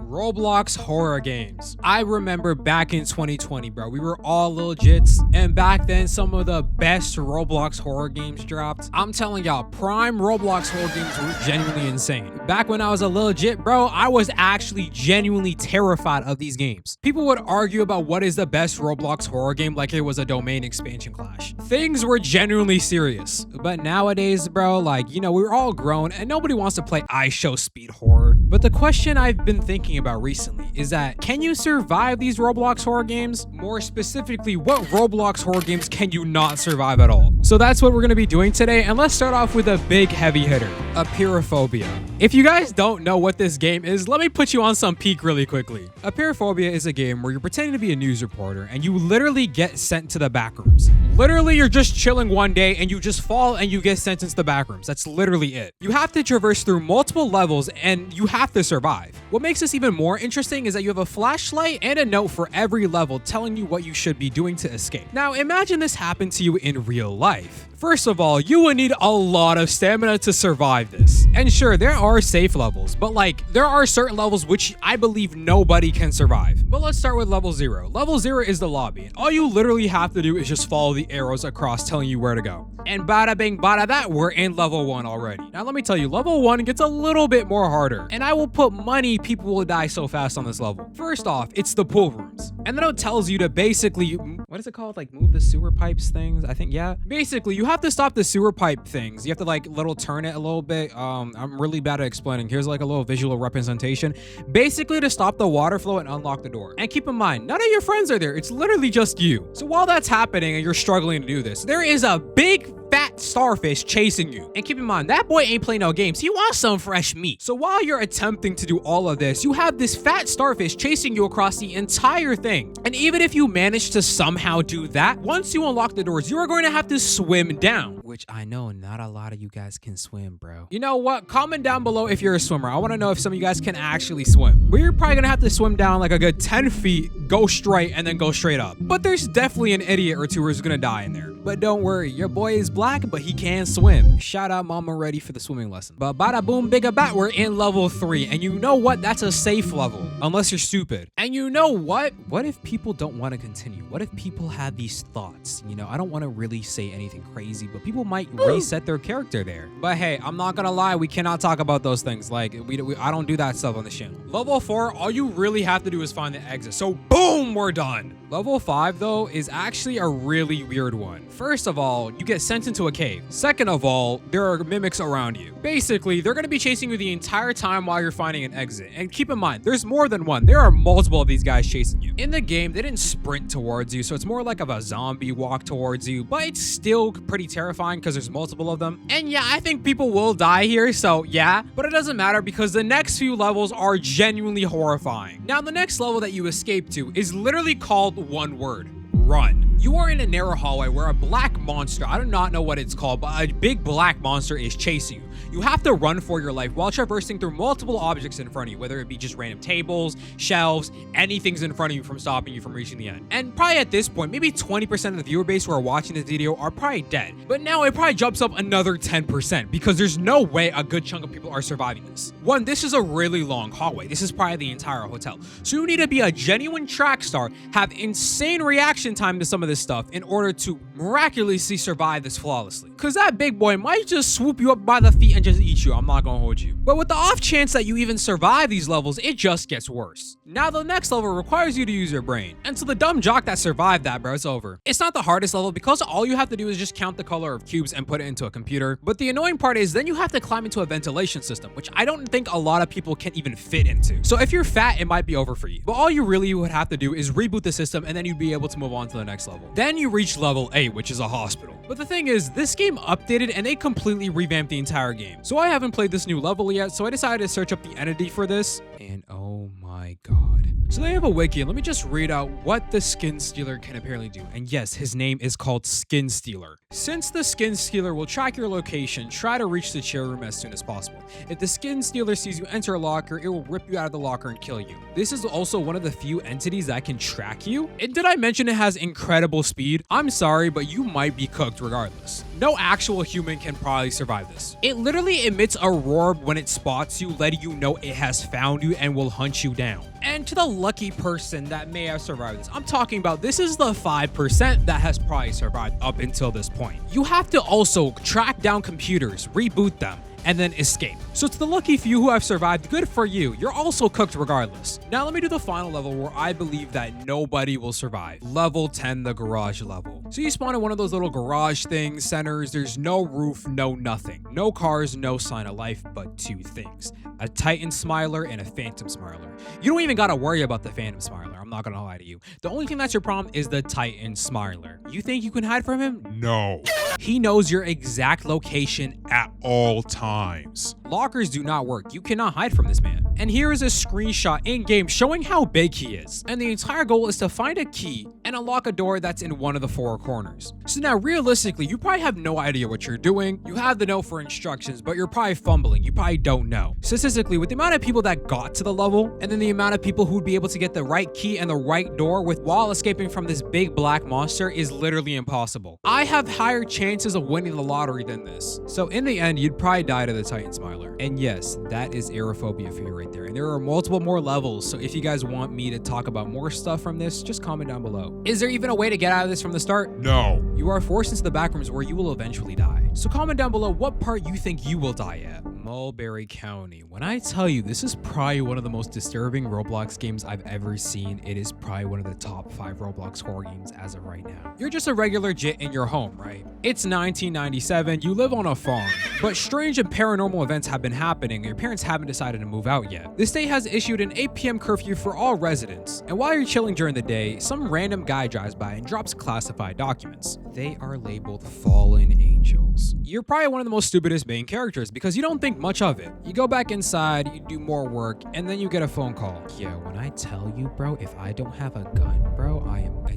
Roblox horror games. I remember back in 2020, bro, we were all little jits, and back then some of the best Roblox horror games dropped. I'm telling y'all, prime Roblox horror games were genuinely insane. Back when I was a little jit, bro, I was actually genuinely terrified of these games. People would argue about what is the best Roblox horror game like it was a domain expansion clash. Things were genuinely serious. But nowadays, bro, like, you know, we're all grown and nobody wants to play show speed horror. But the question I've been thinking about recently is that, can you survive these Roblox horror games? More specifically, what Roblox horror games can you not survive at all? So that's what we're going to be doing today, and let's start off with a big heavy hitter, Apeirophobia. If you guys don't know what this game is, let me put you on some peek really quickly. Apeirophobia is a game where you're pretending to be a news reporter and you literally get sent to the back rooms. Literally, you're just chilling one day and you just fall and you get sent into the back rooms. That's literally it. You have to traverse through multiple levels and you have to survive. What makes this even more interesting is that you have a flashlight and a note for every level telling you what you should be doing to escape. Now, imagine this happened to you in real life. First of all, you would need a lot of stamina to survive this. And sure, there are safe levels, but like, there are certain levels which I believe nobody can survive. But let's start with level 0. Level 0 is the lobby, and all you literally have to do is just follow the arrows across telling you where to go. And bada bing bada that, we're in level 1 already. Now let me tell you, level 1 gets a little bit more harder, and I will put money people will die so fast on this level. First off, it's the pool rooms. And then it tells you to basically, what is it called? Like move the sewer pipes things, I think, yeah. Basically, you have to stop the sewer pipe things. You have to like little turn it a little bit. I'm really bad at explaining. Here's like a little visual representation. Basically to stop the water flow and unlock the door. And keep in mind, none of your friends are there. It's literally just you. So while that's happening and you're struggling to do this, there is a big fat starfish chasing you. And keep in mind, that boy ain't playing no games. He wants some fresh meat. So while you're attempting to do all of this, you have this fat starfish chasing you across the entire thing. And even if you manage to somehow do that, once you unlock the doors, you are going to have to swim down. Which I know not a lot of you guys can swim, bro. You know what? Comment down below if you're a swimmer. I want to know if some of you guys can actually swim. We're probably going to have to swim down like a good 10 feet, go straight, and then go straight up. But there's definitely an idiot or two who's going to die in there. But don't worry, your boy is black, but he can swim. Shout out mama ready for the swimming lesson. But bada boom bigga bat, we're in level 3. And you know what? That's a safe level, unless you're stupid. And you know what? What if people don't want to continue? What if people have these thoughts? You know, I don't want to really say anything crazy, but people might reset their character there. But hey, I'm not gonna lie, we cannot talk about those things. Like, I don't do that stuff on the channel. Level 4, all you really have to do is find the exit. So boom, we're done. Level 5 though is actually a really weird one. First of all, you get sent into a cave. Second of all, there are mimics around you. Basically, they're gonna be chasing you the entire time while you're finding an exit. And keep in mind, there's more than one. There are multiple of these guys chasing you. In the game, they didn't sprint towards you, so it's more like of a zombie walk towards you, but it's still pretty terrifying because there's multiple of them. And yeah, I think people will die here, so yeah, but it doesn't matter because the next few levels are genuinely horrifying. Now, the next level that you escape to is literally called one word: run. You are in a narrow hallway where a black monster, I do not know what it's called, but a big black monster is chasing you. You have to run for your life while traversing through multiple objects in front of you, whether it be just random tables, shelves, anything's in front of you from stopping you from reaching the end. And probably at this point, maybe 20% of the viewer base who are watching this video are probably dead. But now it probably jumps up another 10% because there's no way a good chunk of people are surviving this. One, this is a really long hallway. This is probably the entire hotel. So you need to be a genuine track star, have insane reaction time to some of this stuff in order to miraculously survive this flawlessly. Cause that big boy might just swoop you up by the feet and just eat you. I'm not gonna hold you. But with the off chance that you even survive these levels, it just gets worse. Now the next level requires you to use your brain. And so the dumb jock that survived that, bro, it's over. It's not the hardest level because all you have to do is just count the color of cubes and put it into a computer. But the annoying part is then you have to climb into a ventilation system, which I don't think a lot of people can even fit into. So if you're fat, it might be over for you. But all you really would have to do is reboot the system and then you'd be able to move on to the next level. Then you reach level 8, which is a hospital. But the thing is, this game updated and they completely revamped the entire game. So I haven't played this new level yet, so I decided to search up the entity for this. And oh my god. So they have a wiki, and let me just read out what the Skin Stealer can apparently do. And yes, his name is called Skin Stealer. Since the Skin Stealer will track your location, try to reach the chill room as soon as possible. If the Skin Stealer sees you enter a locker, it will rip you out of the locker and kill you. This is also one of the few entities that can track you. And did I mention it has incredible speed? I'm sorry, but you might be cooked regardless. no actual human can probably survive this. It literally emits a roar when it spots you, letting you know it has found you and will hunt you down. And to the lucky person that may have survived this, I'm talking about this is the 5% that has probably survived up until this point. You have to also track down computers, reboot them, and then escape. So to the lucky few who have survived, good for you. You're also cooked regardless. Now let me do the final level where I believe that nobody will survive. Level 10, the garage level. So you spawn in one of those little garage things, centers. There's no roof, no nothing. No cars, no sign of life, but two things. A Titan Smiler and a Phantom Smiler. You don't even gotta worry about the Phantom Smiler, I'm not gonna lie to you. The only thing that's your problem is the Titan Smiler. You think you can hide from him? No. He knows your exact location at all times. Lockers do not work. You cannot hide from this man. And here is a screenshot in-game showing how big he is. And the entire goal is to find a key and unlock a door that's in one of the four corners. So now realistically, you probably have no idea what you're doing. You have the note for instructions, but you're probably fumbling. You probably don't know. Statistically, with the amount of people that got to the level, and then the amount of people who'd be able to get the right key and the right door while escaping from this big black monster is literally impossible. I have higher chances of winning the lottery than this. So in the end, you'd probably die to the Titan Smiler. And yes, that is Apeirophobia for you right there. And there are multiple more levels, so if you guys want me to talk about more stuff from this, just comment down below. Is there even a way to get out of this from the start? No. You are forced into the back rooms where you will eventually die. So comment down below what part you think you will die at. Mulberry County. When I tell you this is probably one of the most disturbing Roblox games I've ever seen, it is probably one of the top 5 Roblox horror games as of right now. You're just a regular jit in your home, right? It's 1997, you live on a farm, but strange and paranormal events have been happening and your parents haven't decided to move out yet. The state has issued an 8 p.m. curfew for all residents, and while you're chilling during the day, some random guy drives by and drops classified documents. They are labeled fallen angels. You're probably one of the most stupidest main characters because you don't think much of it. You go back inside, you do more work, and then you get a phone call. Yeah, when I tell you, bro, if I don't have a gun, bro,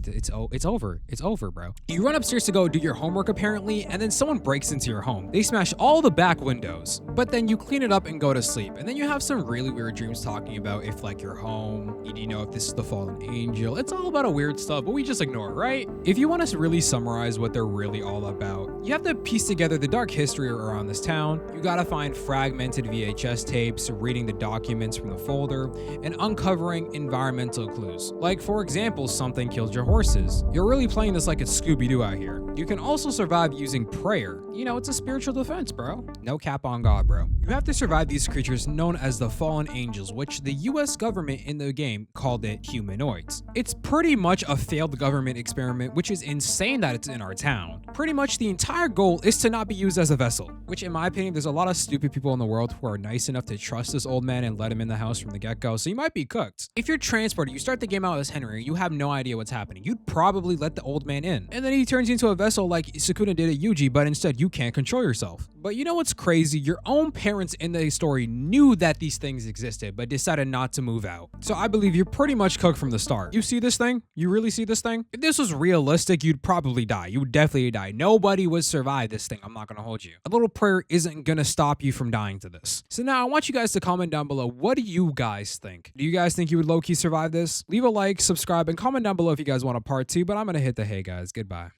it's over, bro. You run upstairs to go do your homework apparently, and then someone breaks into your home. They smash all the back windows, but then you clean it up and go to sleep. And then you have some really weird dreams talking about if like you're home, you know if this is the fallen angel. It's all about a weird stuff, but we just ignore it, right? If you want us to really summarize what they're really all about, you have to piece together the dark history around this town. You gotta find fragmented VHS tapes, reading the documents from the folder, and uncovering environmental clues. Like for example, something killed your horses. You're really playing this like it's Scooby-Doo out here. You can also survive using prayer. You know, it's a spiritual defense, bro. No cap on God, bro. You have to survive these creatures known as the fallen angels, which the US government in the game called it humanoids. It's pretty much a failed government experiment, which is insane that it's in our town. Pretty much the entire goal is to not be used as a vessel, which in my opinion, there's a lot of stupid people in the world who are nice enough to trust this old man and let him in the house from the get-go, so you might be cooked. If you're transported, you start the game out as Henry, you have no idea what's happening. You'd probably let the old man in, and then he turns you into a vessel like Sukuna did at Yuji, but instead you can't control yourself. But you know what's crazy? Your own parents in the story knew that these things existed, but decided not to move out. So I believe you're pretty much cooked from the start. You see this thing? You really see this thing? If this was realistic, you'd probably die. You would definitely die. Nobody would survive this thing. I'm not gonna hold you. A little prayer isn't gonna stop you from dying to this. So now I want you guys to comment down below. What do you guys think? Do you guys think you would low-key survive this? Leave a like, subscribe, and comment down below if you guys want a part 2, but I'm gonna hit the hey guys. Goodbye.